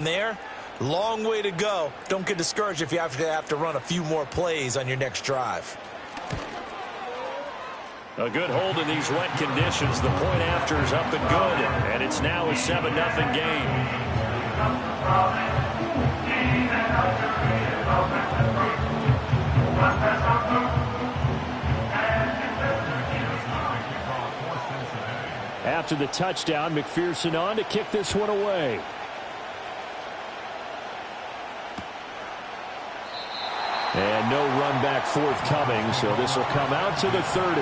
There, long way to go. Don't get discouraged if you have to run a few more plays on your next drive. A good hold in these wet conditions. The point after is up and good, and it's now a 7-0 game. After the touchdown, McPherson on to kick this one away. And no run back forthcoming, so this will come out to the 30.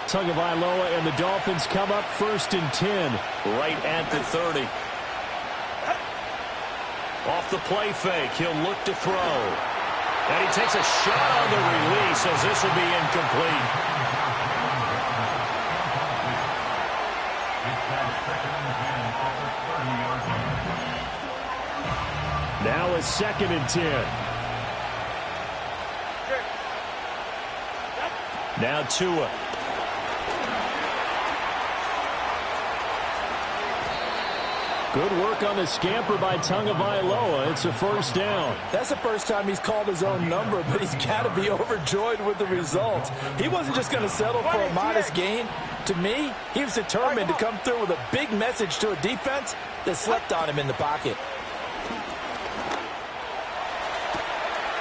Tagovailoa and the Dolphins come up 1st and 10. Right at the 30. Off the play fake, he'll look to throw. And he takes a shot on the release as this will be incomplete. Now a 2nd and 10. Now Tua. Good work on the scamper by Tagovailoa. It's a 1st down. That's the first time he's called his own number, but he's got to be overjoyed with the result. He wasn't just going to settle for a modest gain. To me, he was determined to come through with a big message to a defense that slept on him in the pocket.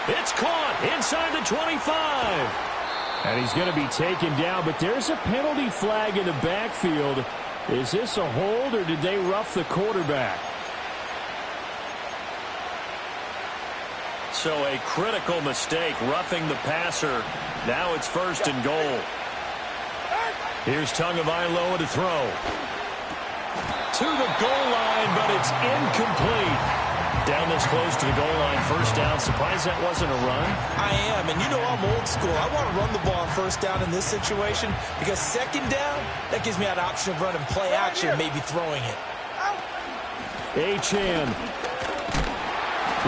It's caught inside the 25. And he's going to be taken down, but there's a penalty flag in the backfield. Is this a hold, or did they rough the quarterback? So a critical mistake, roughing the passer. Now it's 1st and goal. Here's Tagovailoa to throw. To the goal line, but it's incomplete. Down this close to the goal line, 1st down. Surprised that wasn't a run? I am, and you know I'm old school. I want to run the ball on 1st down in this situation because 2nd down, that gives me an option of running play action, maybe throwing it. Cin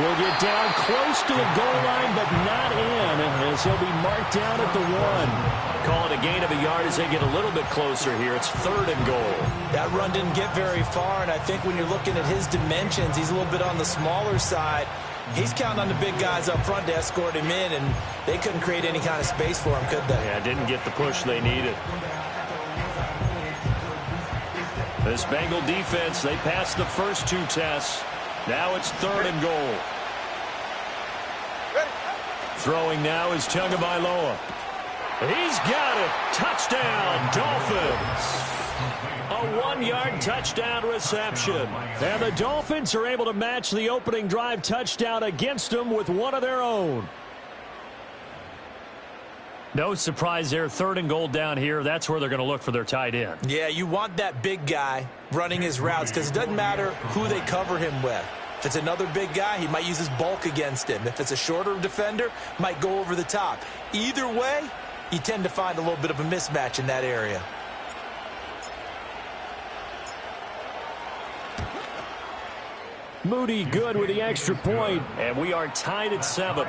will get down close to the goal line, but not in, as he'll be marked down at the 1. Call it a gain of a yard as they get a little bit closer here. It's 3rd and goal. That run didn't get very far, and I think when you're looking at his dimensions, he's a little bit on the smaller side. He's counting on the big guys up front to escort him in, and they couldn't create any kind of space for him, could they? Yeah, didn't get the push they needed. This Bengal defense, they passed the first 2 tests. Now it's 3rd and goal. Throwing now is Tagovailoa. He's got it. Touchdown, Dolphins. A 1-yard touchdown reception. And the Dolphins are able to match the opening drive touchdown against them with one of their own. No surprise there. 3rd and goal down here. That's where they're going to look for their tight end. Yeah, you want that big guy running his routes because it doesn't matter who they cover him with. If it's another big guy, he might use his bulk against him. If it's a shorter defender, might go over the top. Either way, you tend to find a little bit of a mismatch in that area. Moody good with the extra point, and we are tied at 7.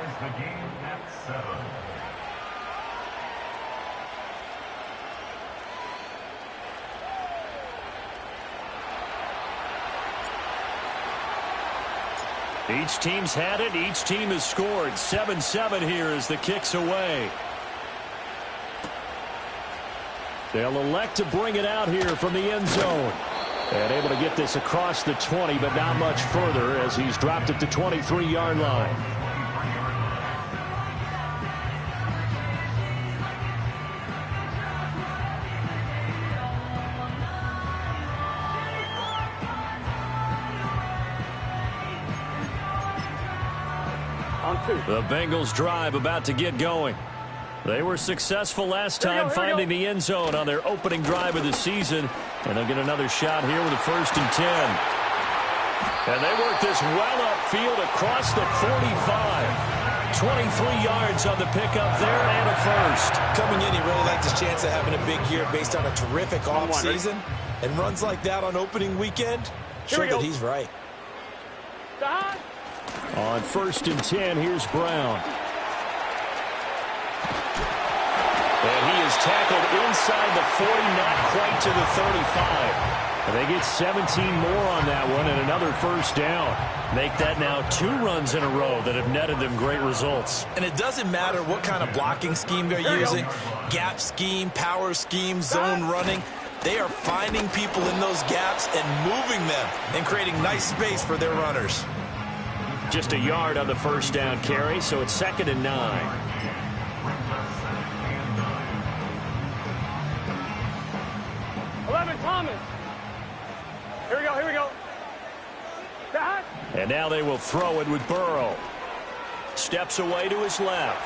Each team's had it. Each team has scored. 7-7 here as the kick's away. They'll elect to bring it out here from the end zone. And able to get this across the 20, but not much further as he's dropped at the 23-yard line. The Bengals drive about to get going. They were successful last time finding the end zone on their opening drive of the season. And they'll get another shot here with a 1st and 10. And they work this well upfield across the 45. 23 yards on the pickup there and a 1st. Coming in, he really liked his chance of having a big year based on a terrific offseason. And runs like that on opening weekend show that he's right. On 1st and 10, here's Brown. And he is tackled inside the 40, not quite to the 35. And they get 17 more on that one and another first down. Make that now 2 runs in a row that have netted them great results. And it doesn't matter what kind of blocking scheme they're using, gap scheme, power scheme, zone running. They are finding people in those gaps and moving them and creating nice space for their runners. Just a yard on the first down carry, so it's 2nd and 9. Thomas. Here we go, here we go. And now they will throw it with Burrow. Steps away to his left.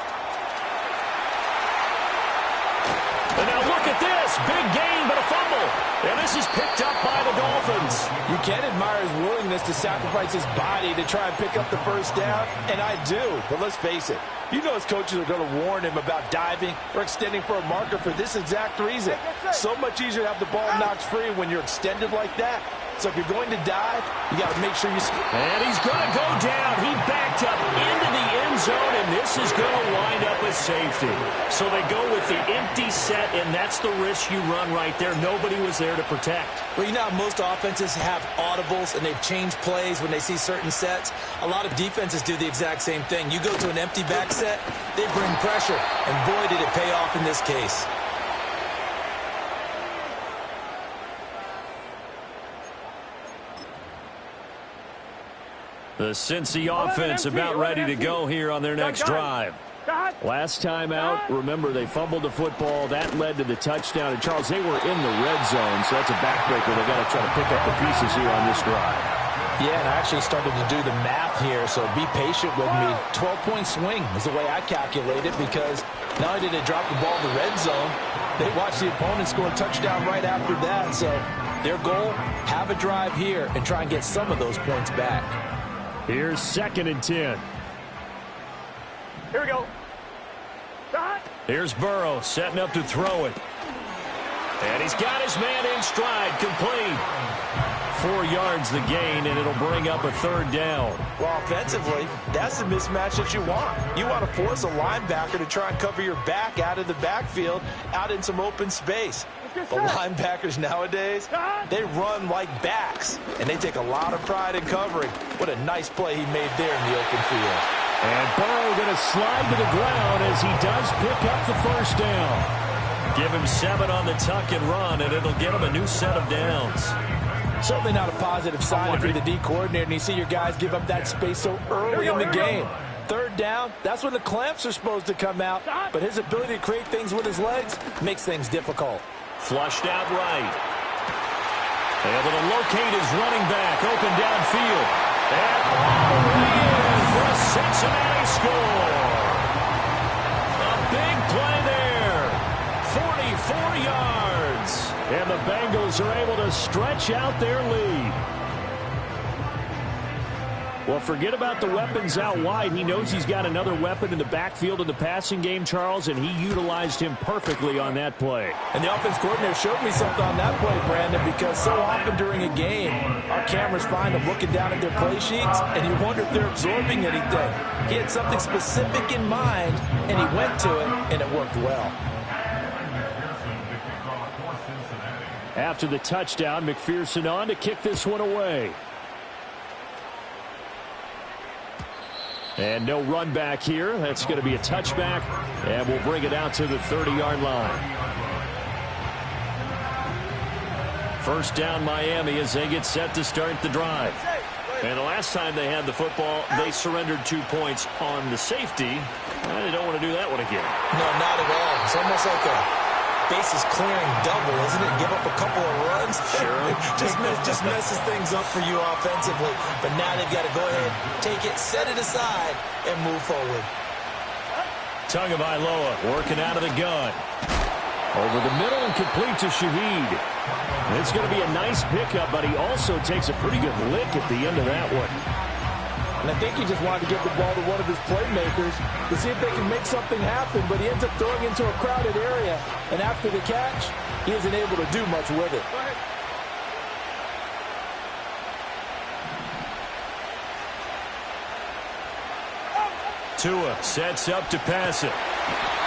And now look at this. Big gain, but a fumble. And this is picked up by the Dolphins. You can admire his willingness to sacrifice his body to try and pick up the first down, and I do. But let's face it, you know his coaches are going to warn him about diving or extending for a marker for this exact reason. So much easier to have the ball knocked free when you're extended like that. So if you're going to dive, you got to make sure you... And he's going to go down. He backed up into the end zone, and this is going to wind up as safety. So they go with the empty set, and that's the risk you run right there. Nobody was there to protect. Well, you know how most offenses have audibles, and they've changed plays when they see certain sets. A lot of defenses do the exact same thing. You go to an empty back set, they bring pressure, and boy, did it pay off in this case. The Cincy offense about ready to go here on their next drive. Last time out, remember, they fumbled the football. That led to the touchdown. And, Charles, they were in the red zone, so that's a backbreaker. They've got to try to pick up the pieces here on this drive. Yeah, and I actually started to do the math here, so be patient with me. 12-point swing is the way I calculate it, because not only did they drop the ball in the red zone, they watched the opponent score a touchdown right after that. So their goal, have a drive here and try and get some of those points back. Here's 2nd and 10. Here we go. Here's Burrow setting up to throw it. And he's got his man in stride, complete. 4 yards the gain, and it'll bring up a 3rd down. Well, offensively, that's the mismatch that you want. You want to force a linebacker to try and cover your back out of the backfield, out in some open space. The linebackers nowadays, they run like backs, and they take a lot of pride in covering. What a nice play he made there in the open field. And Burrow going to slide to the ground as he does pick up the first down. Give him 7 on the tuck and run, and it'll get him a new set of downs. Certainly not a positive sign if you're the D coordinator and you see your guys give up that space so early in the game. 3rd down, that's when the clamps are supposed to come out, but his ability to create things with his legs makes things difficult. Flushed out right. Able to locate his running back, open downfield. And all the way in for a Cincinnati score. A big play there. 44 yards. And the Bengals are able to stretch out their lead. Well, forget about the weapons out wide. He knows he's got another weapon in the backfield in the passing game, Charles, and he utilized him perfectly on that play. And the offense coordinator showed me something on that play, Brandon, because so often during a game, our cameras find them looking down at their play sheets, and you wonder if they're absorbing anything. He had something specific in mind, and he went to it, and it worked well. After the touchdown, McPherson on to kick this one away. And no run back here. That's going to be a touchback, and we'll bring it out to the 30-yard line. First down Miami as they get set to start the drive. And the last time they had the football, they surrendered 2 points on the safety. They don't want to do that one again. No, not at all. It's almost like a bases clearing double, isn't it? Give up a couple of runs. Sure. just messes things up for you offensively. But now they've got to go ahead, take it, set it aside, and move forward. Tagovailoa working out of the gun. Over the middle and complete to Shaheed. It's going to be a nice pickup, but he also takes a pretty good lick at the end of that one. And I think he just wanted to give the ball to one of his playmakers to see if they can make something happen, but he ends up throwing into a crowded area, and after the catch, he isn't able to do much with it. Tua sets up to pass it.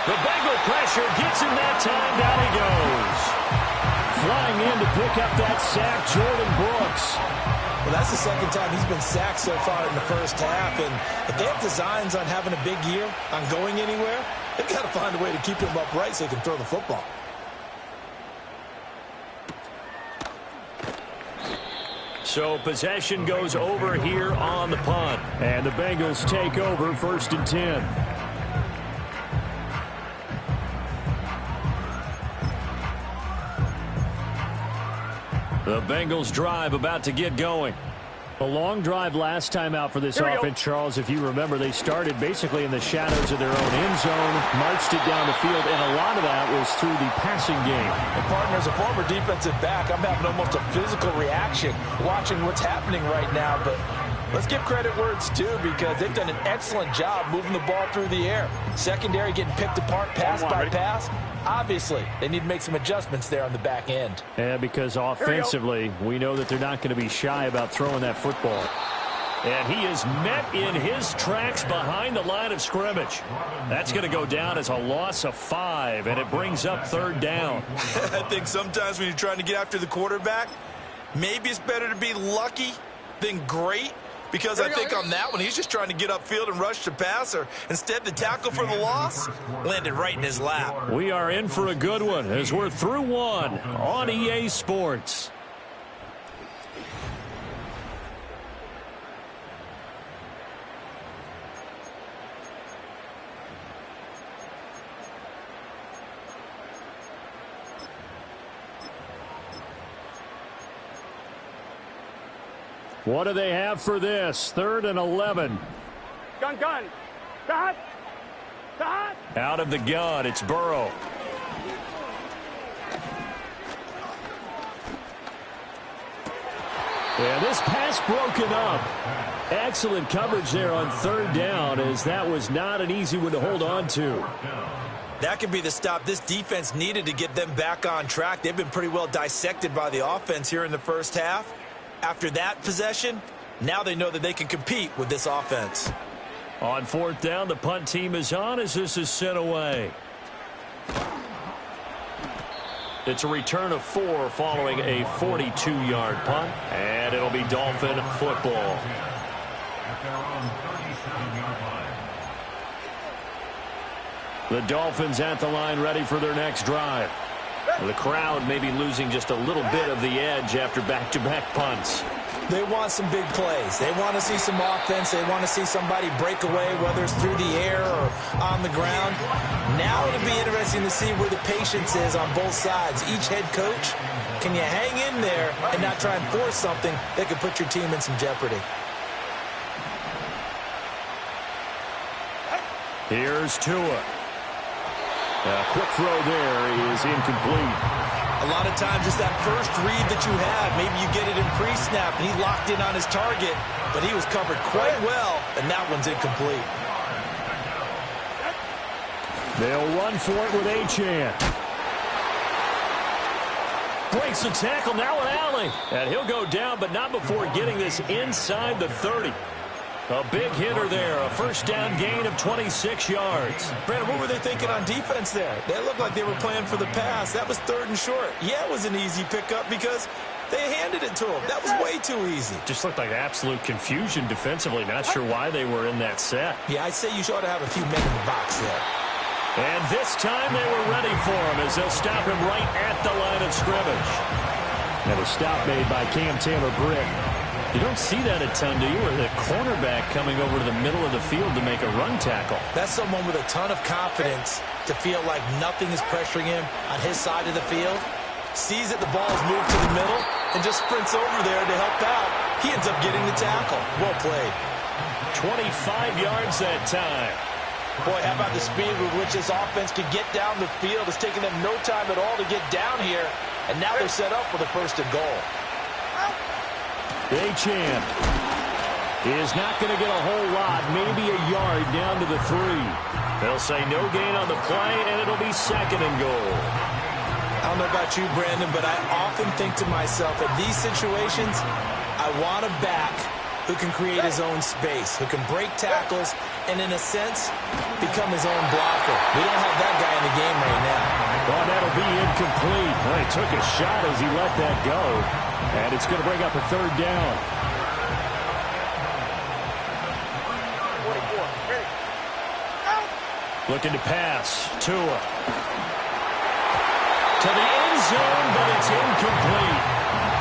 The Bengal pressure gets him that time. Down he goes. Flying in to pick up that sack, Jordan Brooks. Well, that's the second time he's been sacked so far in the first half. And if they have designs on having a big year, on going anywhere, they've got to find a way to keep him upright so he can throw the football. So possession goes over here on the punt. And the Bengals take over 1st and 10. The Bengals drive about to get going. A long drive last time out for this offense, Charles. If you remember, they started basically in the shadows of their own end zone, marched it down the field, and a lot of that was through the passing game. And partner, as a former defensive back, I'm having almost a physical reaction watching what's happening right now. But let's give credit where it's due, because they've done an excellent job moving the ball through the air. Secondary getting picked apart pass by pass. Obviously, they need to make some adjustments there on the back end. Yeah, because offensively, we know that they're not going to be shy about throwing that football. And he is met in his tracks behind the line of scrimmage. That's going to go down as a loss of 5, and it brings up 3rd down. I think sometimes when you're trying to get after the quarterback, maybe it's better to be lucky than great. Because I think on that one, he's just trying to get upfield and rush the passer. Instead, the tackle for the loss landed right in his lap. We are in for a good one as we're through 1 on EA Sports. What do they have for this? 3rd and 11. Gun. Dot. Out of the gun, it's Burrow. Yeah, this pass broken up. Excellent coverage there on 3rd down, as that was not an easy one to hold on to. That could be the stop this defense needed to get them back on track. They've been pretty well dissected by the offense here in the first half. After that possession, now they know that they can compete with this offense. On 4th down, the punt team is on as this is sent away. It's a return of 4 following a 42-yard punt, and it'll be Dolphin football. The Dolphins at the line ready for their next drive. The crowd may be losing just a little bit of the edge after back-to-back punts. They want some big plays. They want to see some offense. They want to see somebody break away, whether it's through the air or on the ground. Now it'll be interesting to see where the patience is on both sides. Each head coach, can you hang in there and not try and force something that could put your team in some jeopardy? Here's Tua. A quick throw there is incomplete. A lot of times it's that first read that you have. Maybe you get it in pre-snap, and he locked in on his target, but he was covered quite well, and that one's incomplete. They'll run for it with Cin. Breaks the tackle, now an alley. And he'll go down, but not before getting this inside the 30. A big hitter there, a first down gain of 26 yards. Brandon, what were they thinking on defense there? They looked like they were playing for the pass. That was 3rd and short. Yeah, it was an easy pickup because they handed it to him. That was way too easy. Just looked like absolute confusion defensively. Not sure why they were in that set. Yeah, I'd say you ought to have a few men in the box there. And this time they were ready for him as they'll stop him right at the line of scrimmage. And a stop made by Cam Taylor-Britt. You don't see that a ton, do you? Or the cornerback coming over to the middle of the field to make a run tackle. That's someone with a ton of confidence to feel like nothing is pressuring him on his side of the field. Sees that the ball is moved to the middle and just sprints over there to help out. He ends up getting the tackle. Well played. 25 yards that time. Boy, how about the speed with which this offense can get down the field? It's taking them no time at all to get down here. And now they're set up for the 1st and goal. Cin is not going to get a whole lot, maybe a yard down to the 3. They'll say no gain on the play, and it'll be 2nd and goal. I don't know about you, Brandon, but I often think to myself, in these situations, I want to back who can create his own space, who can break tackles, and in a sense, become his own blocker. We don't have that guy in the game right now. Well, that'll be incomplete. Well, he took a shot as he let that go, and it's going to bring up a third down. 44. Ready. Looking to pass. Tua. To the end zone, but it's incomplete.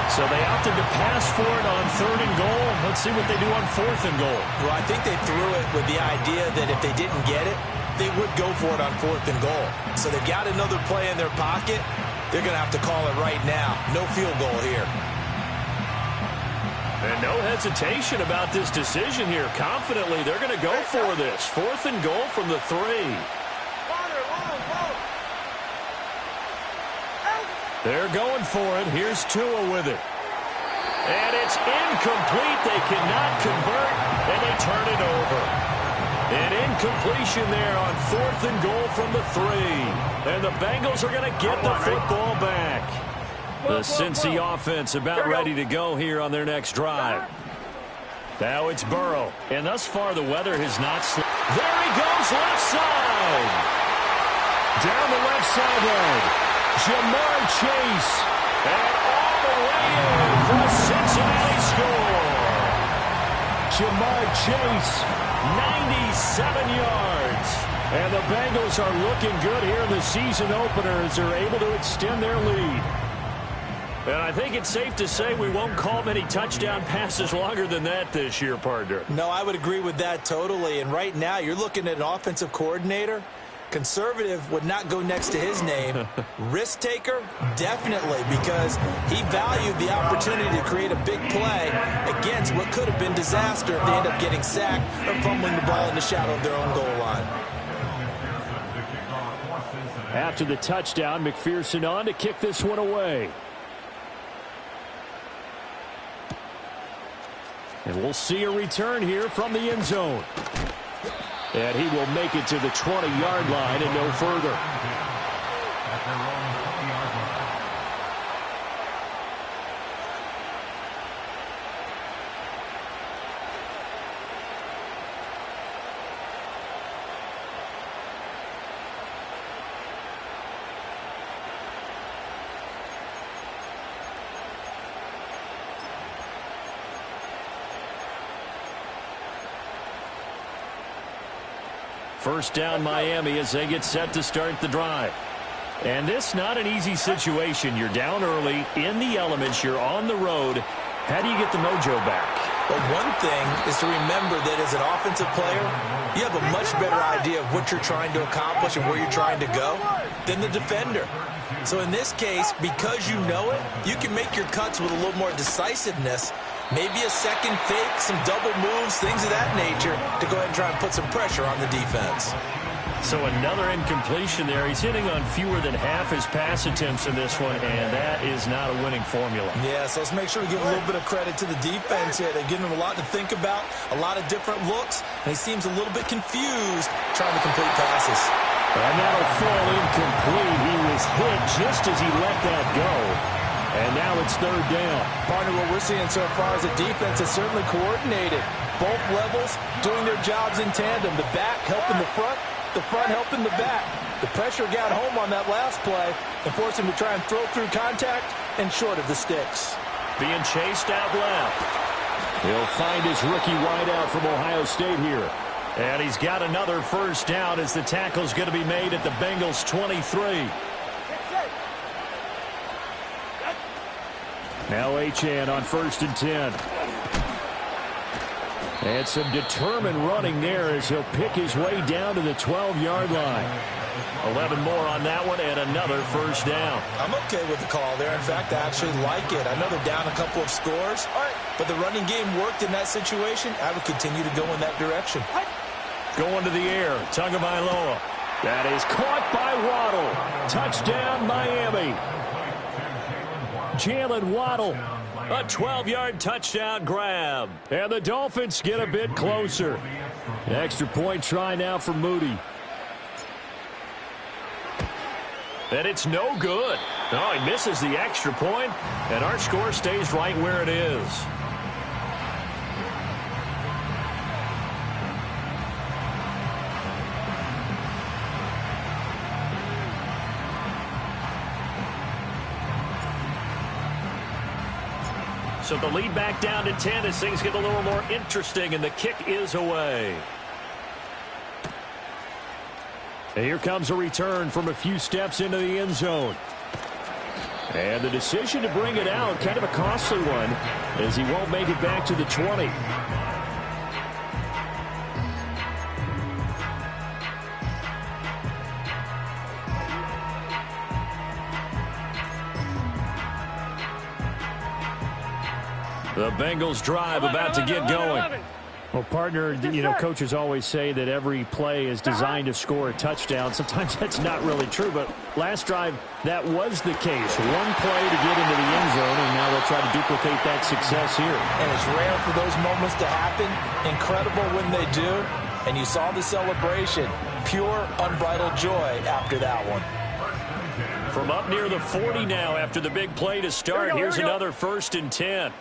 So they opted to pass for it on 3rd and goal. Let's see what they do on 4th and goal. Well, I think they threw it with the idea that if they didn't get it, they would go for it on 4th and goal. So they've got another play in their pocket. They're going to have to call it right now. No field goal here. And no hesitation about this decision here. Confidently, they're going to go for this. 4th and goal from the 3. They're going for it. Here's Tua with it. And it's incomplete. They cannot convert, and they turn it over. An incompletion there on 4th and goal from the 3. And the Bengals are going to get the football back. The Cincy offense about ready to go here on their next drive. Now it's Burrow. And thus far, the weather has not slipped. There he goes, left side. Down the left sideline. Jamar Chase, and all the way in for a Cincinnati score. Jamar Chase, 97 yards. And the Bengals are looking good here in the season opener as they're able to extend their lead. And I think it's safe to say we won't call many touchdown passes longer than that this year, partner. No, I would agree with that totally. And right now, you're looking at an offensive coordinator. Conservative would not go next to his name. Risk taker, definitely, because he valued the opportunity to create a big play against what could have been disaster if they end up getting sacked or fumbling the ball in the shadow of their own goal line. After the touchdown, McPherson on to kick this one away. And we'll see a return here from the end zone. And he will make it to the 20-yard line and no further. First down Miami as they get set to start the drive. And this not an easy situation. You're down early, in the elements, you're on the road. How do you get the mojo back? Well, one thing is to remember that as an offensive player, you have a much better idea of what you're trying to accomplish and where you're trying to go than the defender. So in this case, because you know it, you can make your cuts with a little more decisiveness. Maybe a second fake, some double moves, things of that nature to go ahead and try and put some pressure on the defense. So another incompletion there. He's hitting on fewer than half his pass attempts in this one, and that is not a winning formula. Yeah, so let's make sure to give a little bit of credit to the defense here. They're giving him a lot to think about, a lot of different looks, and he seems a little bit confused trying to complete passes. And that'll fall incomplete. He was hit just as he let that go. And now it's third down. Partner, what we're seeing so far is the defense is certainly coordinated. Both levels doing their jobs in tandem. The back helping the front helping the back. The pressure got home on that last play and forced him to try and throw through contact and short of the sticks. Being chased out left. He'll find his rookie wideout from Ohio State here. And he's got another first down as the tackle's going to be made at the Bengals 23. Now Achan on 1st and 10. And some determined running there as he'll pick his way down to the 12-yard line. 11 more on that one and another first down. I'm okay with the call there. In fact, I actually like it. I know they're down a couple of scores, but the running game worked in that situation. I would continue to go in that direction. Going to the air, Tagovailoa. That is caught by Waddle. Touchdown, Miami. Jalen Waddle, a 12-yard touchdown grab. And the Dolphins get a bit closer. Extra point try now for Moody. And it's no good. Oh, he misses the extra point, and our score stays right where it is. So the lead back down to 10 as things get a little more interesting, and the kick is away. And here comes a return from a few steps into the end zone. And the decision to bring it out, kind of a costly one, as he won't make it back to the 20. The Bengals drive about to get going. Well, partner, you know, coaches always say that every play is designed to score a touchdown. Sometimes that's not really true, but last drive, that was the case. One play to get into the end zone, and now they'll try to duplicate that success here. And it's rare for those moments to happen. Incredible when they do. And you saw the celebration. Pure, unbridled joy after that one. From up near the 40 now after the big play to start. Here's another 1st and 10.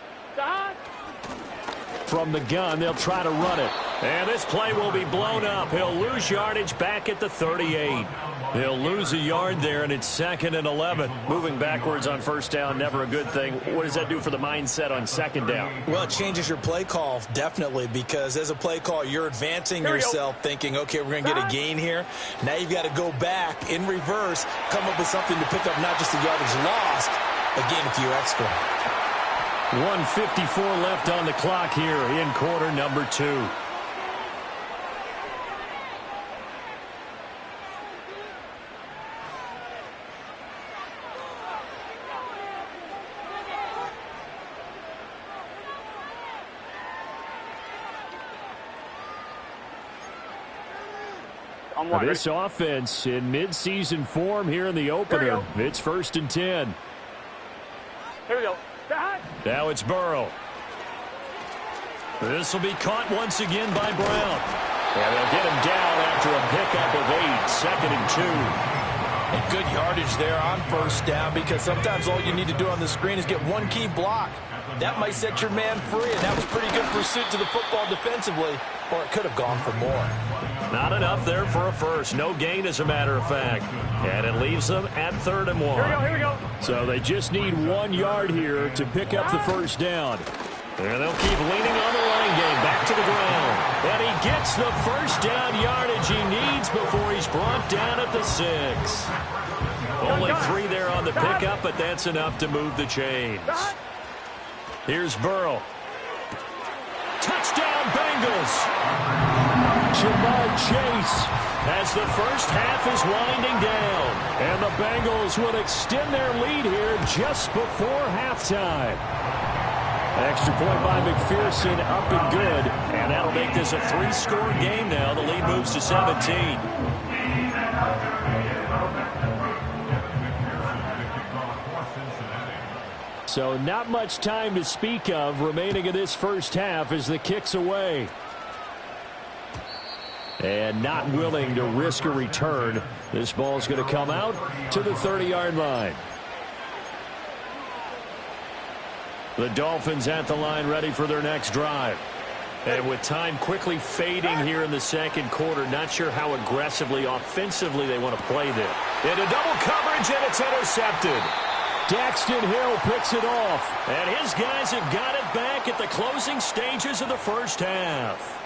From the gun, they'll try to run it. And this play will be blown up. He'll lose yardage back at the 38. He'll lose a yard there, and it's 2nd and 11. Moving backwards on 1st down, never a good thing. What does that do for the mindset on 2nd down? Well, it changes your play call, definitely, because as a play call, you're advancing yourself thinking, okay, we're going to get a gain here. Now you've got to go back in reverse, come up with something to pick up not just the yardage lost, but gain a few extra. 1:54 left on the clock here in quarter number 2. Now this offense in midseason form here in the opener. It's 1st and 10. Here we go. Now it's Burrow. This will be caught once again by Brown. And they'll get him down after a pickup of 8, 2nd and 2. And good yardage there on 1st down, because sometimes all you need to do on the screen is get one key block. That might set your man free, and that was pretty good pursuit to the football defensively, or it could have gone for more. Not enough there for a first. No gain, as a matter of fact. And it leaves them at 3rd and 1. Here we go. So they just need 1 yard here to pick up the 1st down. And they'll keep leaning on the running game back to the ground. And he gets the 1st down yardage he needs before he's brought down at the 6. Only 3 there on the pickup, but that's enough to move the chains. Here's Burrow. Touchdown, Bengals! Jamar Chase. As the 1st half is winding down. And the Bengals will extend their lead here just before halftime. Extra point by McPherson, up and good. And that'll make this a 3-score game now. The lead moves to 17. So not much time to speak of remaining in this 1st half as the kick's away. And not willing to risk a return. This ball's going to come out to the 30-yard line. The Dolphins at the line ready for their next drive. And with time quickly fading here in the 2nd quarter, not sure how aggressively, offensively they want to play this. Into double coverage, and it's intercepted. Daxton Hill picks it off. And his guys have got it back at the closing stages of the 1st half.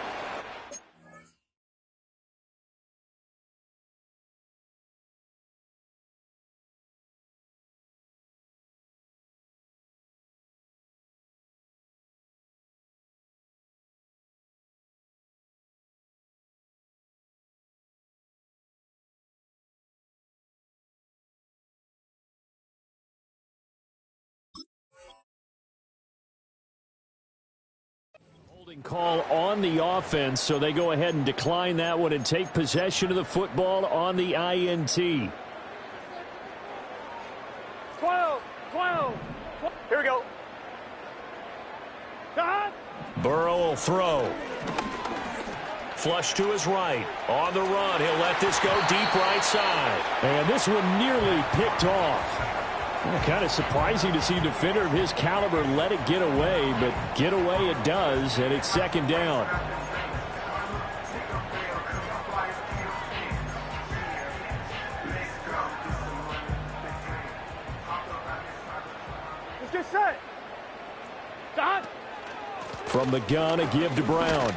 Call on the offense, so they go ahead and decline that one and take possession of the football on the INT. 12. Here we go. Burrow will throw. Flush to his right. On the run, he'll let this go deep right side. And this one nearly picked off. Kind of surprising to see a defender of his caliber let it get away, but get away it does, and it's 2nd down. Let's get set. From the gun, a give to Brown.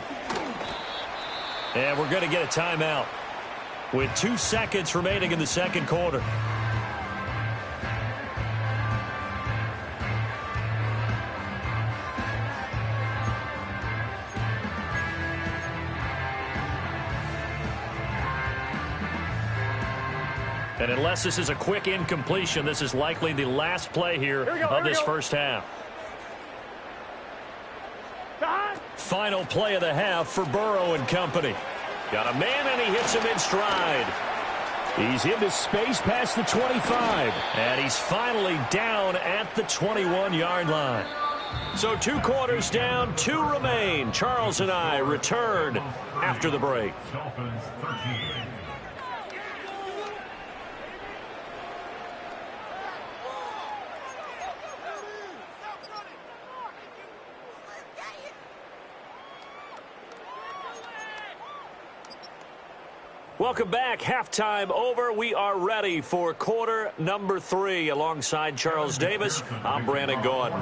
And we're going to get a timeout with 2 seconds remaining in the second quarter. And unless this is a quick incompletion, this is likely the last play here of this first half. Final play of the half for Burrow and company. Got a man, and he hits him in stride. He's into space past the 25. And he's finally down at the 21-yard line. So 2 quarters down, 2 remain. Charles and I return after the break. Welcome back. Halftime over. We are ready for quarter number 3. Alongside Charles Davis, I'm Brandon Gordon.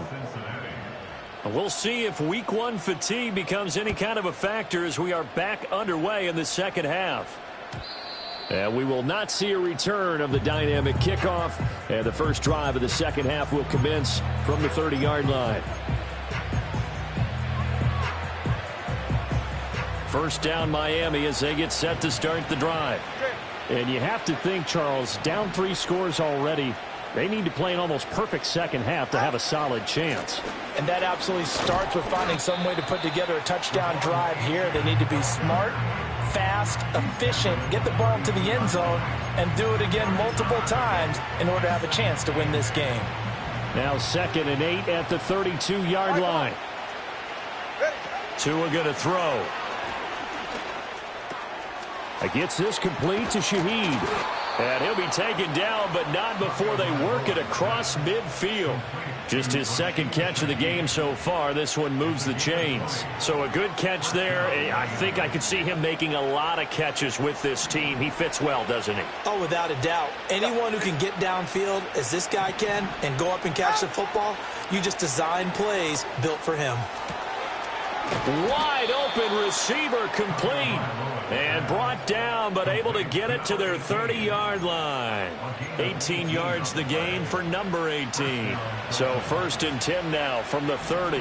We'll see if week 1 fatigue becomes any kind of a factor as we are back underway in the second half. And we will not see a return of the dynamic kickoff. And the first drive of the second half will commence from the 30-yard line. First down Miami as they get set to start the drive. And you have to think, Charles, down 3 scores already. They need to play an almost perfect second half to have a solid chance. And that absolutely starts with finding some way to put together a touchdown drive here. They need to be smart, fast, efficient, get the ball to the end zone, and do it again multiple times in order to have a chance to win this game. Now 2nd and 8 at the 32-yard line. Tua going to throw. Gets this complete to Shaheed. And he'll be taken down, but not before they work it across midfield. Just his 2nd catch of the game so far. This one moves the chains. So a good catch there. I think I could see him making a lot of catches with this team. He fits well, doesn't he? Oh, without a doubt. Anyone who can get downfield, as this guy can, and go up and catch the football, you just design plays built for him. Wide open receiver complete. And brought down, but able to get it to their 30-yard line. 18 yards the gain for number 18. So 1st and 10 now from the 30.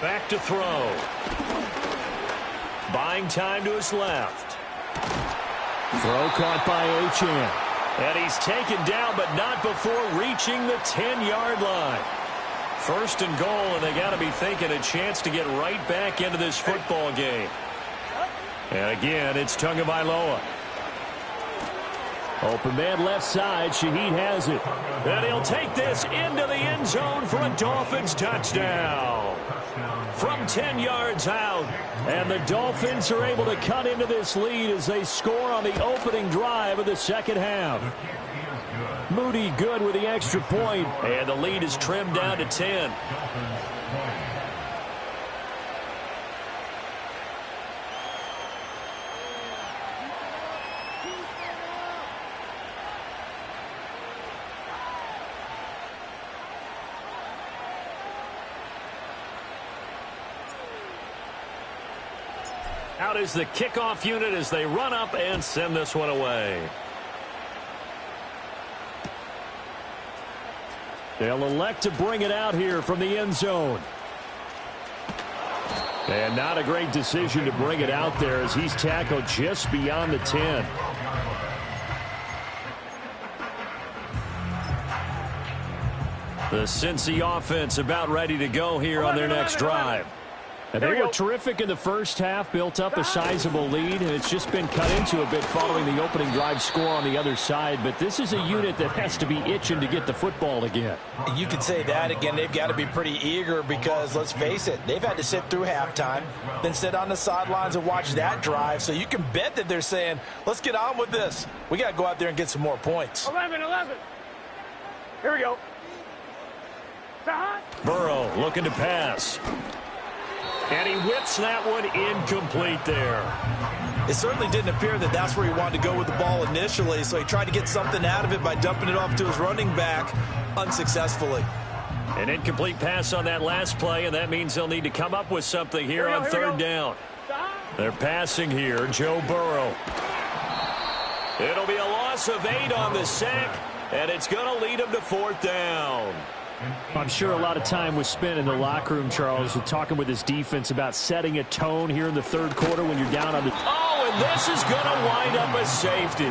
Back to throw. Buying time to his left. Throw caught by Achan. And he's taken down, but not before reaching the 10-yard line. 1st and goal, and they got to be thinking a chance to get right back into this football game. And again, it's Tagovailoa. Open man left side. Shaheed has it. And he'll take this into the end zone for a Dolphins touchdown. From 10 yards out. And the Dolphins are able to cut into this lead as they score on the opening drive of the second half. Moody good with the extra point. And the lead is trimmed down to 10. Out is the kickoff unit as they run up and send this one away. They'll elect to bring it out here from the end zone. And not a great decision to bring it out there as he's tackled just beyond the 10. The Cincy offense about ready to go here on their next drive. And they were terrific in the first half, built up a sizable lead, and it's just been cut into a bit following the opening drive score on the other side. But this is a unit that has to be itching to get the football again. You could say that again. They've got to be pretty eager because, let's face it, they've had to sit through halftime, then sit on the sidelines and watch that drive. So you can bet that they're saying, let's get on with this. We got to go out there and get some more points. 11. Here we go. Burrow looking to pass. And he whips that one incomplete there. It certainly didn't appear that that's where he wanted to go with the ball initially, so he tried to get something out of it by dumping it off to his running back unsuccessfully. An incomplete pass on that last play, and that means they'll need to come up with something here on third down. They're passing here, Joe Burrow. It'll be a loss of 8 on the sack, and it's going to lead him to fourth down. I'm sure a lot of time was spent in the locker room, Charles, with talking with his defense about setting a tone here in the third quarter when you're down on the... Oh, and this is going to wind up as safety.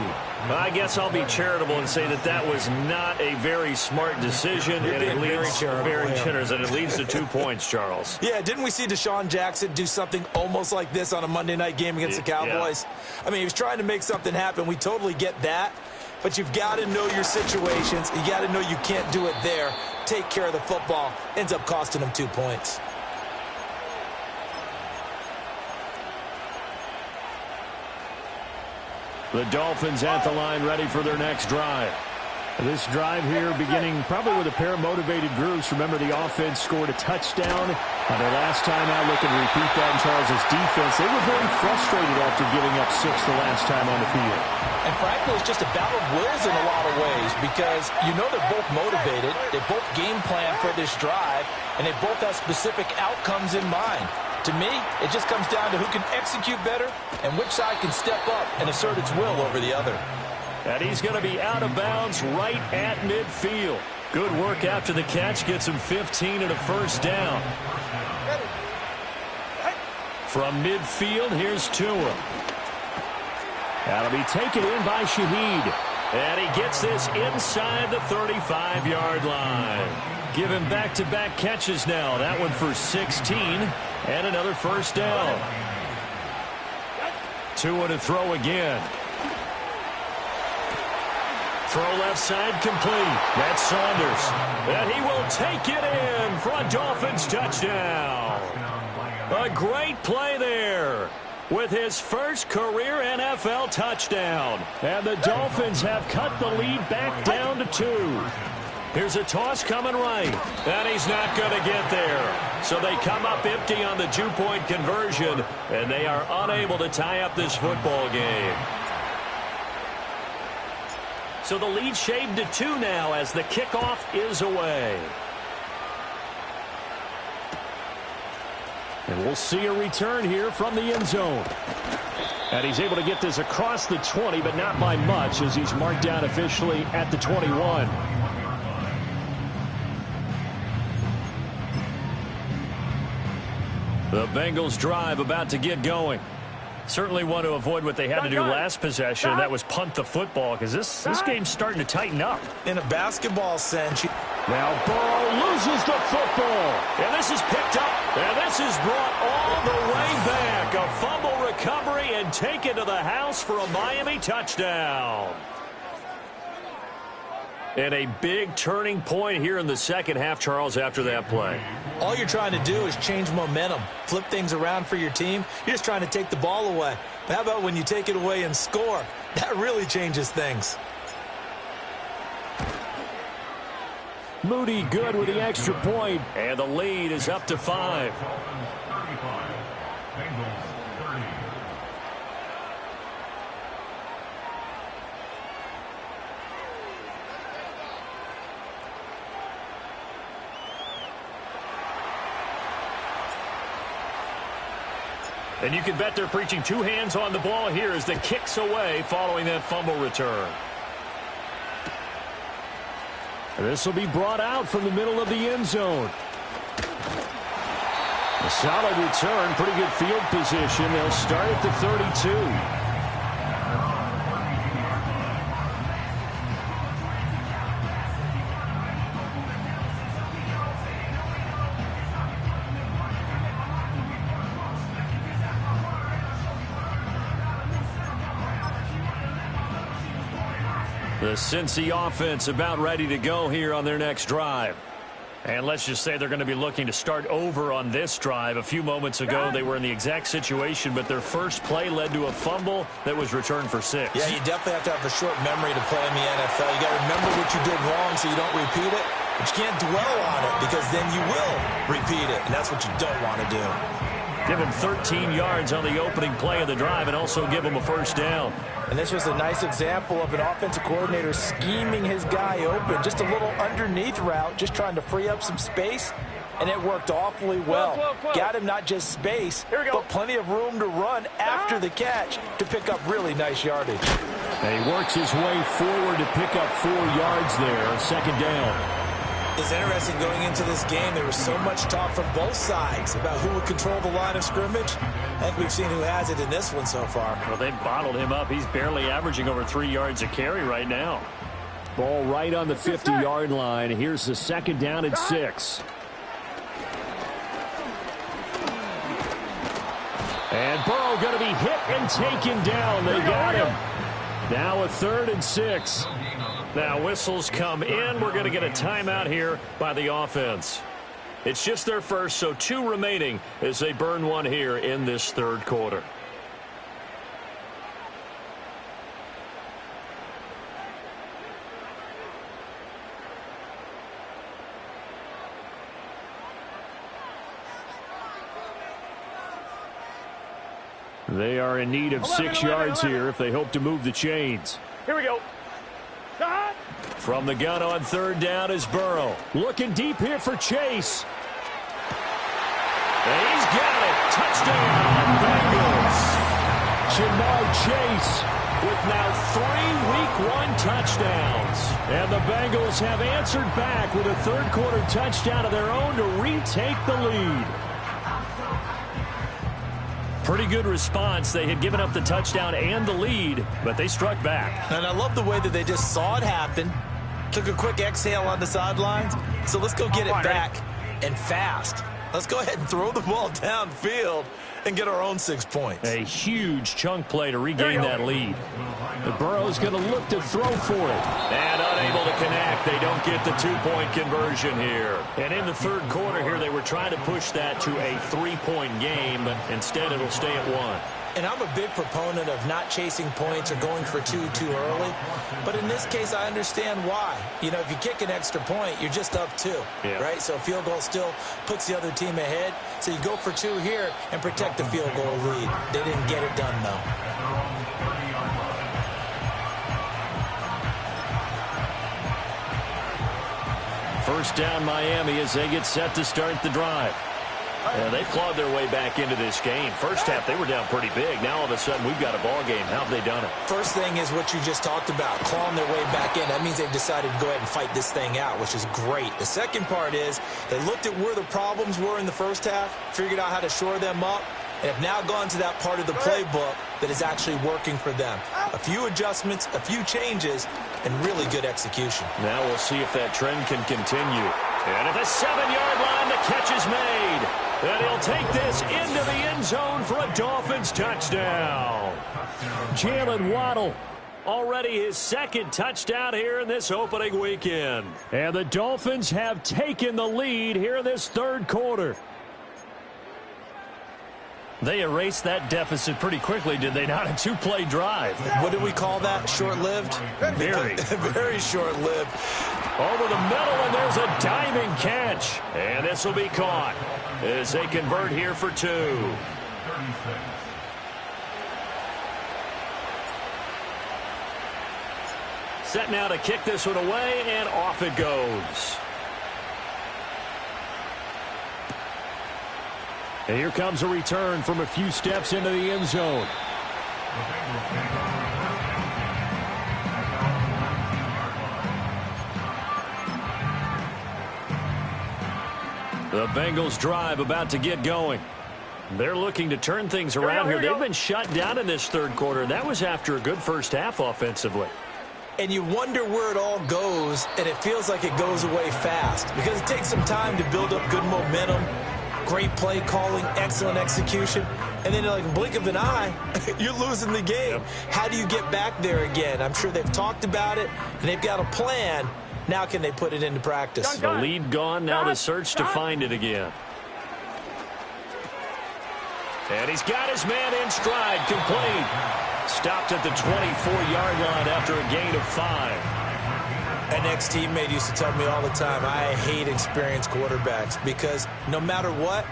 I guess I'll be charitable and say that that was not a very smart decision. You're and it leads very generous, and it leads to 2 points, Charles. Yeah, didn't we see Deshaun Jackson do something almost like this on a Monday night game against the Cowboys? Yeah. I mean, he was trying to make something happen. We totally get that. But you've got to know your situations. You got to know you can't do it there. Take care of the football. Ends up costing them 2 points. The Dolphins at the line, ready for their next drive. This drive here beginning probably with a pair of motivated groups. Remember, the offense scored a touchdown on their last time out. Looking to repeat that in Charles' defense. They were very frustrated after giving up 6 the last time on the field. And frankly, it's just a battle of wills in a lot of ways because you know they're both motivated. They both game plan for this drive, and they both have specific outcomes in mind. To me, it just comes down to who can execute better and which side can step up and assert its will over the other. And he's going to be out of bounds right at midfield. Good work after the catch. Gets him 15 and a first down. From midfield, here's Tua. That'll be taken in by Shaheed. And he gets this inside the 35-yard line. Give him back-to-back catches now. That one for 16 and another first down. Tua to throw again. Throw left side complete. That's Saunders. And he will take it in for a Dolphins touchdown. A great play there with his first career NFL touchdown. And the Dolphins have cut the lead back down to 2. Here's a toss coming right. And he's not going to get there. So they come up empty on the 2-point conversion. And they are unable to tie up this football game. So the lead shaved to 2 now as the kickoff is away. And we'll see a return here from the end zone. And he's able to get this across the 20, but not by much as he's marked down officially at the 21. The Bengals drive about to get going. Certainly want to avoid what they had to do last possession, and that was punt the football, because this game's starting to tighten up. In a basketball sense. Now Burrow loses the football. And this is picked up, and this is brought all the way back. A fumble recovery and taken to the house for a Miami touchdown. And a big turning point here in the second half, Charles, after that play. All you're trying to do is change momentum, flip things around for your team. You're just trying to take the ball away. But how about when you take it away and score? That really changes things. Moody good with the extra point. And the lead is up to 5. And you can bet they're preaching 2 hands on the ball here as the kick's away following that fumble return. This will be brought out from the middle of the end zone. A solid return, pretty good field position. They'll start at the 32. The Cincy offense about ready to go here on their next drive. And let's just say they're going to be looking to start over on this drive. A few moments ago, they were in the exact situation, but their first play led to a fumble that was returned for 6. Yeah, you definitely have to have a short memory to play in the NFL. You got to remember what you did wrong so you don't repeat it. But you can't dwell on it because then you will repeat it, and that's what you don't want to do. Give him 13 yards on the opening play of the drive and also give him a first down. And this was a nice example of an offensive coordinator scheming his guy open. Just a little underneath route, just trying to free up some space, and it worked awfully well. Got him not just space, but plenty of room to run after the catch to pick up really nice yardage. And he works his way forward to pick up 4 yards there, second down. It's interesting going into this game. There was so much talk from both sides about who would control the line of scrimmage. I think we've seen who has it in this one so far. Well, they've bottled him up. He's barely averaging over 3 yards a carry right now. Ball right on the 50-yard line. Here's the second down and 6. And Burrow going to be hit and taken down. They got him. Now a 3rd and 6. Now whistles come in. We're going to get a timeout here by the offense. It's just their first, so 2 remaining as they burn one here in this third quarter. They are in need of 6 yards here if they hope to move the chains. Here we go. From the gun on 3rd down is Burrow. Looking deep here for Chase. And he's got it. Touchdown, Bengals. Jamar Chase with now 3 Week 1 touchdowns. And the Bengals have answered back with a third quarter touchdown of their own to retake the lead. Pretty good response. They had given up the touchdown and the lead, but they struck back. And I love the way that they just saw it happen, took a quick exhale on the sidelines. So let's go get it back and fast. Let's go ahead and throw the ball downfield and get our own 6 points. A huge chunk play to regain that lead. The Burrow's going to look to throw for it. And unable to connect. They don't get the 2-point conversion here. And in the third quarter here, they were trying to push that to a 3-point game, but instead it'll stay at 1. And I'm a big proponent of not chasing points or going for 2 too early. But in this case, I understand why. You know, if you kick an extra point, you're just up 2, right? So a field goal still puts the other team ahead. So you go for 2 here and protect the field goal lead. They didn't get it done, though. First down Miami as they get set to start the drive. Yeah, they clawed their way back into this game. First half, they were down pretty big. Now, all of a sudden, we've got a ball game. How have they done it? First thing is what you just talked about, clawing their way back in. That means they've decided to go ahead and fight this thing out, which is great. The second part is they looked at where the problems were in the first half, figured out how to shore them up, and have now gone to that part of the playbook that is actually working for them. A few adjustments, a few changes, and really good execution. Now we'll see if that trend can continue. And at the 7-yard line, the catch is made. And he'll take this into the end zone for a Dolphins touchdown. Jalen Waddle. Already his 2nd touchdown here in this opening weekend. And the Dolphins have taken the lead here in this third quarter. They erased that deficit pretty quickly, did they not? A 2-play drive. What do we call that? Short-lived? Very. Very short-lived. Over the middle, and there's a diving catch. And this will be caught as they convert here for 2. Set now to kick this one away, and off it goes. And here comes a return from a few steps into the end zone. The Bengals drive about to get going. They're looking to turn things around here. They've been shut down in this third quarter, and that was after a good first half offensively. And you wonder where it all goes, and it feels like it goes away fast because it takes some time to build up good momentum, great play calling, excellent execution, and then like a blink of an eye, you're losing the game. How do you get back there again? I'm sure they've talked about it, and they've got a plan. Now can they put it into practice? The lead gone, now the search to find it again. And he's got his man in stride, complete. Stopped at the 24-yard line after a gain of 5. An ex-teammate used to tell me all the time, I hate experienced quarterbacks because no matter what,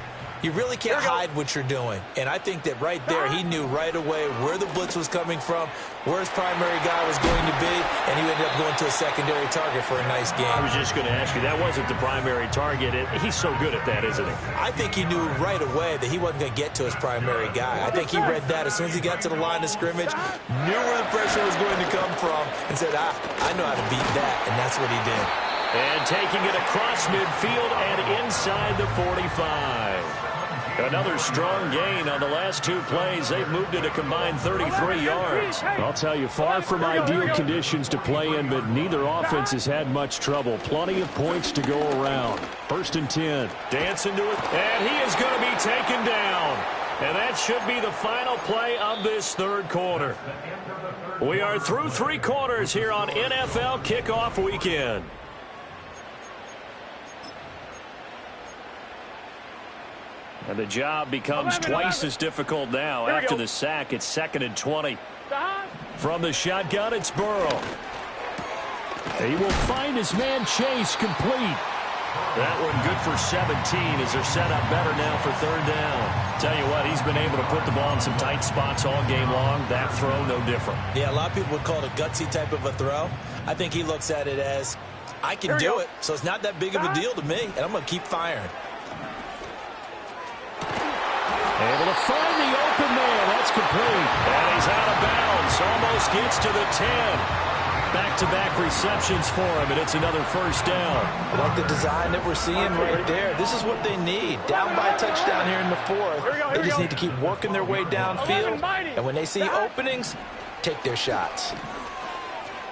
You really can't hide what you're doing. And I think that right there, he knew right away where the blitz was coming from, where his primary guy was going to be, and he ended up going to a secondary target for a nice game. I was just going to ask you, that wasn't the primary target. He's so good at that, isn't he? I think he knew right away that he wasn't going to get to his primary guy. I think he read that as soon as he got to the line of scrimmage, knew where the pressure was going to come from, and said, I know how to beat that, and that's what he did. And taking it across midfield and inside the 45. Another strong gain on the last 2 plays. They've moved it a combined 33 yards. I'll tell you, far from ideal conditions to play in, but neither offense has had much trouble. Plenty of points to go around. 1st and 10. Dancing to it, and he is going to be taken down. And that should be the final play of this 3rd quarter. We are through 3 quarters here on NFL Kickoff Weekend. And the job becomes twice as difficult now. After the sack, it's 2nd and 20. From the shotgun, it's Burrow. He will find his man Chase complete. That one good for 17 as they're set up better now for 3rd down. Tell you what, he's been able to put the ball in some tight spots all game long. That throw, no different. Yeah, a lot of people would call it a gutsy type of a throw. I think he looks at it as, I can do it, so it's not that big of a deal to me, and I'm going to keep firing. Able to find the open man. That's complete. And he's out of bounds. Almost gets to the 10. Back-to-back receptions for him, and it's another 1st down. I like the design that we're seeing right there. This is what they need. Down by a touchdown here in the 4th. They just need to keep working their way downfield. And when they see openings, take their shots.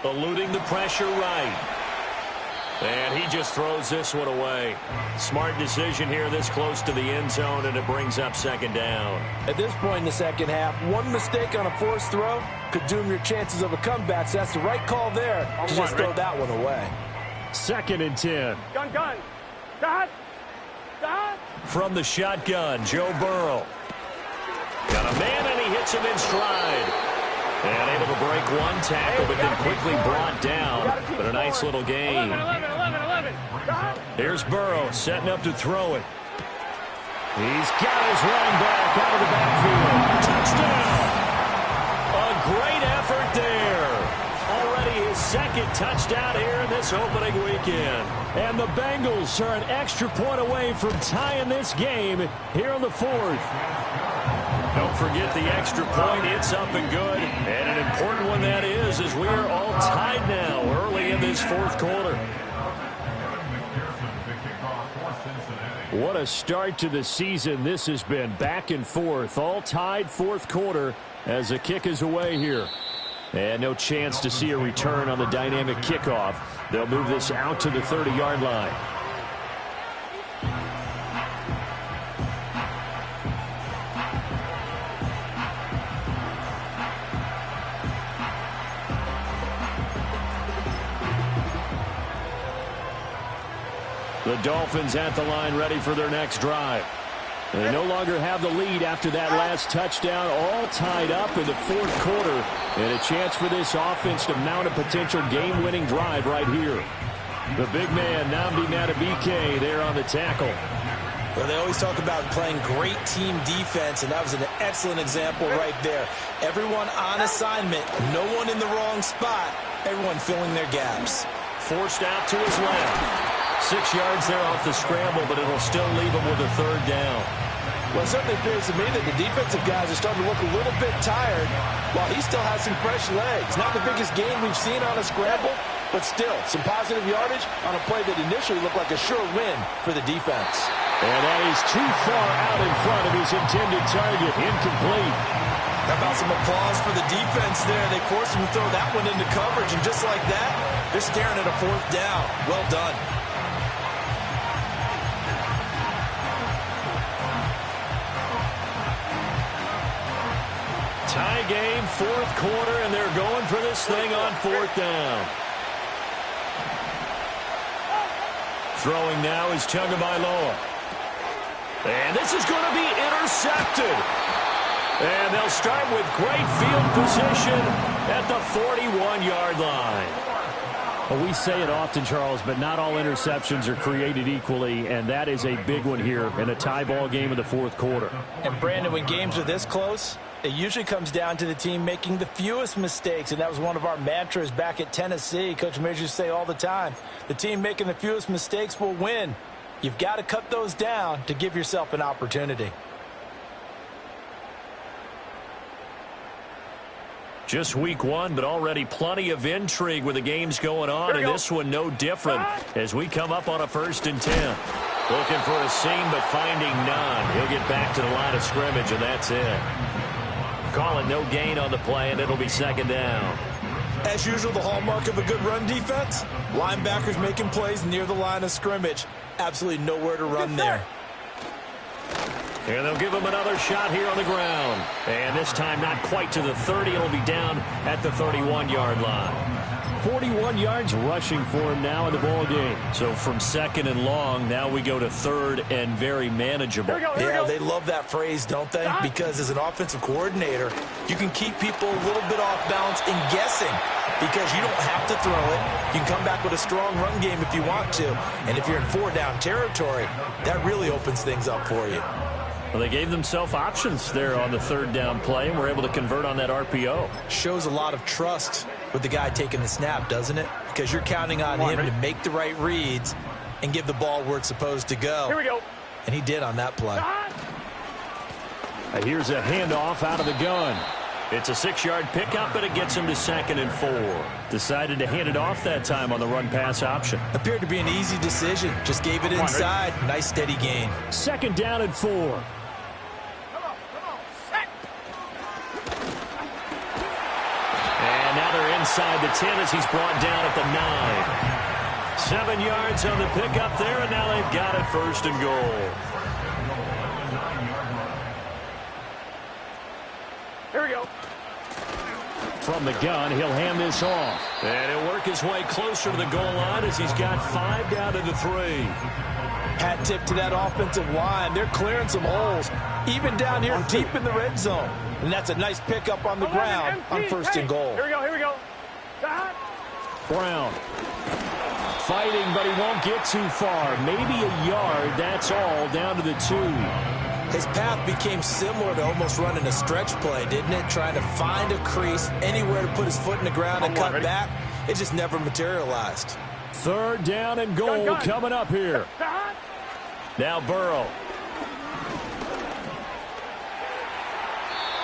Eluding the pressure right. And he just throws this one away. Smart decision here this close to the end zone, and it brings up 2nd down. At this point in the 2nd half, one mistake on a forced throw could doom your chances of a comeback. So that's the right call there to just throw that one away. 2nd and 10. Gun. Dot. From the shotgun, Joe Burrow. Got a man, and he hits him in stride. And able to break one tackle, but then quickly brought down. But a nice little gain. 11. Here's Burrow setting up to throw it. He's got his running back out of the backfield. Touchdown! A great effort there. Already his 2nd touchdown here in this opening weekend. And the Bengals are an extra point away from tying this game here in the 4th. Don't forget the extra point. It's up and good. And an important one that is, as we are all tied now early in this 4th quarter. What a start to the season this has been. Back and forth, all tied 4th quarter as the kick is away here. And no chance to see a return on the dynamic kickoff. They'll move this out to the 30-yard line. The Dolphins at the line ready for their next drive. They no longer have the lead after that last touchdown, all tied up in the 4th quarter. And a chance for this offense to mount a potential game-winning drive right here. The big man, Nnamdi Madubuike, there on the tackle. Well, they always talk about playing great team defense, and that was an excellent example right there. Everyone on assignment, no one in the wrong spot, everyone filling their gaps. Forced out to his left. 6 yards there off the scramble, but it'll still leave him with a 3rd down. Well, it certainly appears to me that the defensive guys are starting to look a little bit tired while he still has some fresh legs. Not the biggest gain we've seen on a scramble, but still some positive yardage on a play that initially looked like a sure win for the defense. And that is too far out in front of his intended target. Incomplete. How about some applause for the defense there? They forced him to throw that one into coverage, and just like that, they're staring at a 4th down. Well done. Tie game, 4th quarter, and they're going for this thing on 4th down. Throwing now is Tagovailoa. And this is going to be intercepted. And they'll start with great field position at the 41-yard line. Well, we say it often, Charles, but not all interceptions are created equally, and that is a big one here in a tie ball game in the fourth quarter. And, Brandon, when games are this close, it usually comes down to the team making the fewest mistakes, and that was one of our mantras back at Tennessee. Coach Majors used to say all the time, the team making the fewest mistakes will win. You've got to cut those down to give yourself an opportunity. Just week one, but already plenty of intrigue with the games going on, and this one no different as we come up on a 1st and 10. Looking for a seam, but finding none. He'll get back to the line of scrimmage, and that's it. Call it no gain on the play, and it'll be 2nd down. As usual, the hallmark of a good run defense, linebackers making plays near the line of scrimmage. Absolutely nowhere to run there. And they'll give him another shot here on the ground. And this time not quite to the 30. It'll be down at the 31-yard line. 41 yards rushing for him now in the ball game. So from 2nd and long, now we go to 3rd and very manageable. Yeah, they love that phrase, don't they? Because as an offensive coordinator, you can keep people a little bit off balance and guessing because you don't have to throw it. You can come back with a strong run game if you want to. And if you're in 4-down territory, that really opens things up for you. Well, they gave themselves options there on the 3rd down play and were able to convert on that RPO. Shows a lot of trust with the guy taking the snap, doesn't it? Because you're counting on him to make the right reads and give the ball where it's supposed to go. Here we go. And he did on that play. Here's a handoff out of the gun. It's a 6-yard pickup, but it gets him to 2nd and 4. Decided to hand it off that time on the run-pass option. Appeared to be an easy decision. Just gave it inside. Nice, steady gain. 2nd down and 4. And now they're inside the 10 as he's brought down at the 9. 7 yards on the pickup there, and now they've got it 1st and goal. Here we go. From the gun, he'll hand this off. And he'll work his way closer to the goal line as he's got 5 down to the 3. Hat tip to that offensive line. They're clearing some holes, even down here deep in the red zone. And that's a nice pickup on the ground on 1st and goal. Here we go, here we go. Brown fighting, but he won't get too far. Maybe a yard, that's all, down to the 2. His path became similar to almost running a stretch play, didn't it? Trying to find a crease, anywhere to put his foot in the ground and cut back. It just never materialized. 3rd down and goal coming up here. Now Burrow.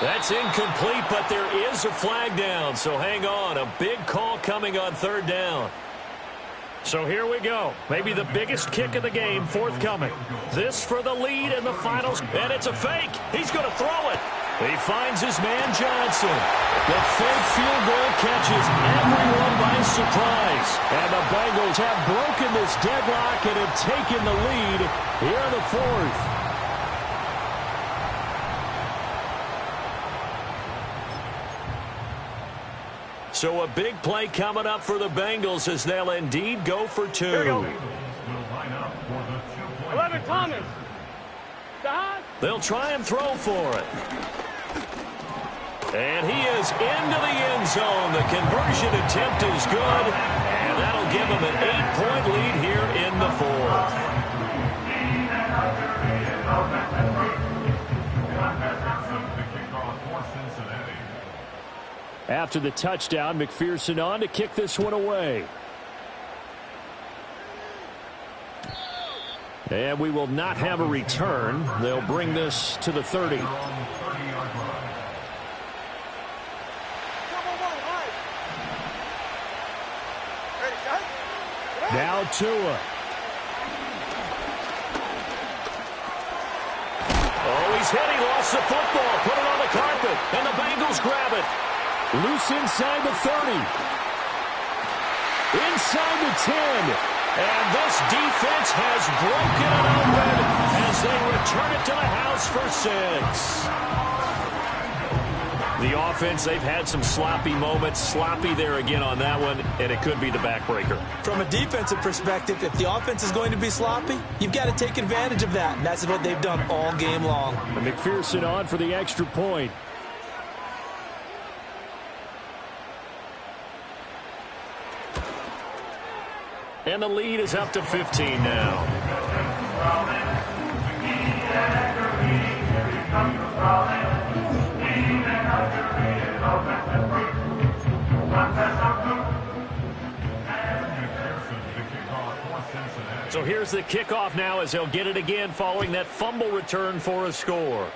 That's incomplete, but there is a flag down, so hang on. A big call coming on 3rd down. So here we go. Maybe the biggest kick of the game forthcoming. This for the lead in the finals. And it's a fake. He's going to throw it. He finds his man Johnson. The fake field goal catches everyone by surprise. And the Bengals have broken this deadlock and have taken the lead here in the 4th. So a big play coming up for the Bengals as they'll indeed go for 2. Here we go. 11, Thomas. They'll try and throw for it. And he is into the end zone. The conversion attempt is good. And that'll give him an 8-point lead here in the 4th. After the touchdown, McPherson on to kick this one away. And we will not have a return. They'll bring this to the 30. Now Tua. Oh, he's hit. He lost the football. Put it on the carpet. And the Bengals grab it. Loose inside the 30. Inside the 10. And this defense has broken it open as they return it to the house for 6. The offense, they've had some sloppy moments. Sloppy there again on that one, and it could be the backbreaker. From a defensive perspective, if the offense is going to be sloppy, you've got to take advantage of that. And that's what they've done all game long. And McPherson on for the extra point. And the lead is up to 15 now. So here's the kickoff now as they'll get it again following that fumble return for a score.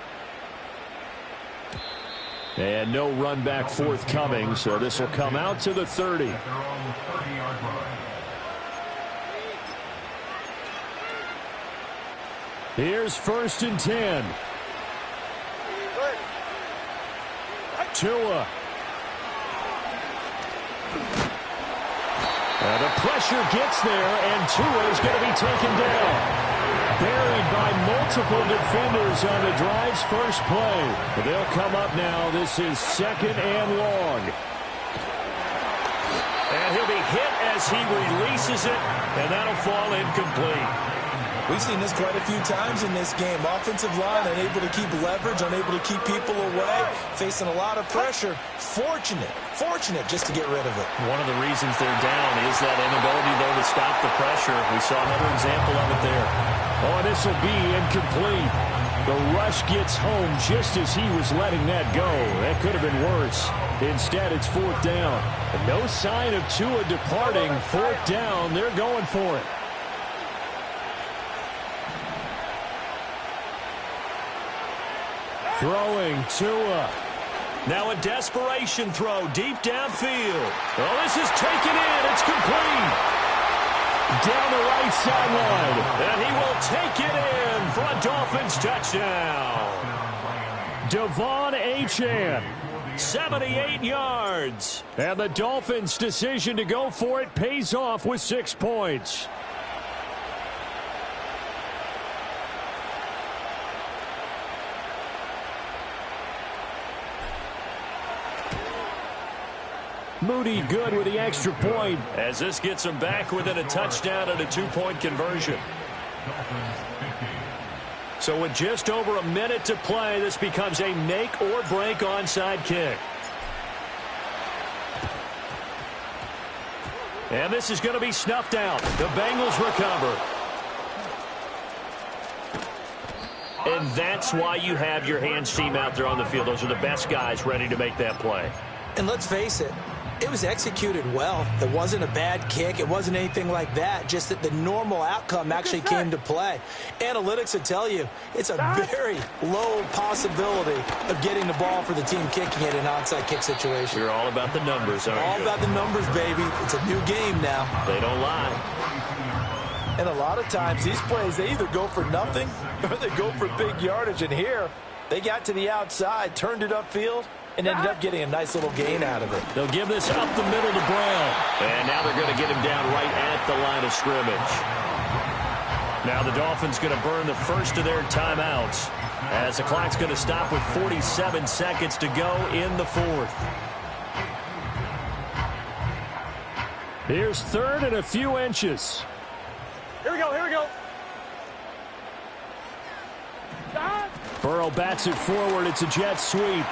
And no run back forthcoming, so this will come out to the 30. Here's 1st and 10. Tua. The pressure gets there, and Tua is going to be taken down. Buried by multiple defenders on the drive's first play. They'll come up now. This is 2nd and long. And he'll be hit as he releases it, and that'll fall incomplete. We've seen this quite a few times in this game. Offensive line unable to keep leverage, unable to keep people away, facing a lot of pressure. Fortunate just to get rid of it. One of the reasons they're down is that inability, though, to stop the pressure. We saw another example of it there. Oh, this will be incomplete. The rush gets home just as he was letting that go. That could have been worse. Instead, it's 4th down. And no sign of Tua departing. 4th down, they're going for it. Throwing Tua. Now a desperation throw deep downfield. Oh, this is taken in. It's complete. Down the right sideline. And he will take it in for a Dolphins touchdown. Devon Achane. 78 yards. And the Dolphins' decision to go for it pays off with 6 points. Moody good with the extra point. As this gets him back within a touchdown and a 2-point conversion. So with just over a minute to play, this becomes a make or break onside kick. And this is going to be snuffed out. The Bengals recover. And that's why you have your hands team out there on the field. Those are the best guys ready to make that play. And let's face it, it was executed well. It wasn't a bad kick. It wasn't anything like that. Just that the normal outcome actually came to play. Analytics would tell you it's a very low possibility of getting the ball for the team kicking it in an onside kick situation. You're all about the numbers, aren't you? All about the numbers, baby. It's a new game now. They don't lie. And a lot of times these plays, they either go for nothing or they go for big yardage. And here, they got to the outside, turned it upfield, and ended up getting a nice little gain out of it. They'll give this up the middle to Brown. And now they're going to get him down right at the line of scrimmage. Now the Dolphins going to burn the first of their timeouts as the clock's going to stop with 47 seconds to go in the 4th. Here's 3rd and a few inches. Here we go, here we go. Burrow bats it forward. It's a jet sweep.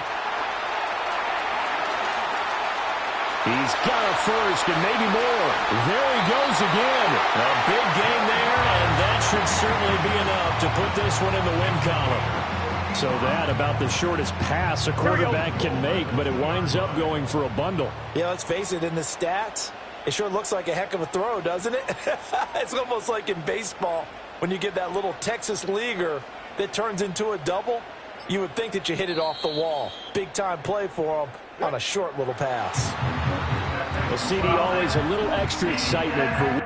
He's got a first and maybe more. There he goes again. A big game there, and that should certainly be enough to put this one in the win column. So that about the shortest pass a quarterback can make, but it winds up going for a bundle. Yeah, let's face it, in the stats, it sure looks like a heck of a throw, doesn't it? It's almost like in baseball when you get that little Texas leaguer that turns into a double. You would think that you hit it off the wall. Big-time play for him on a short little pass. Well, CD, always a little extra excitement for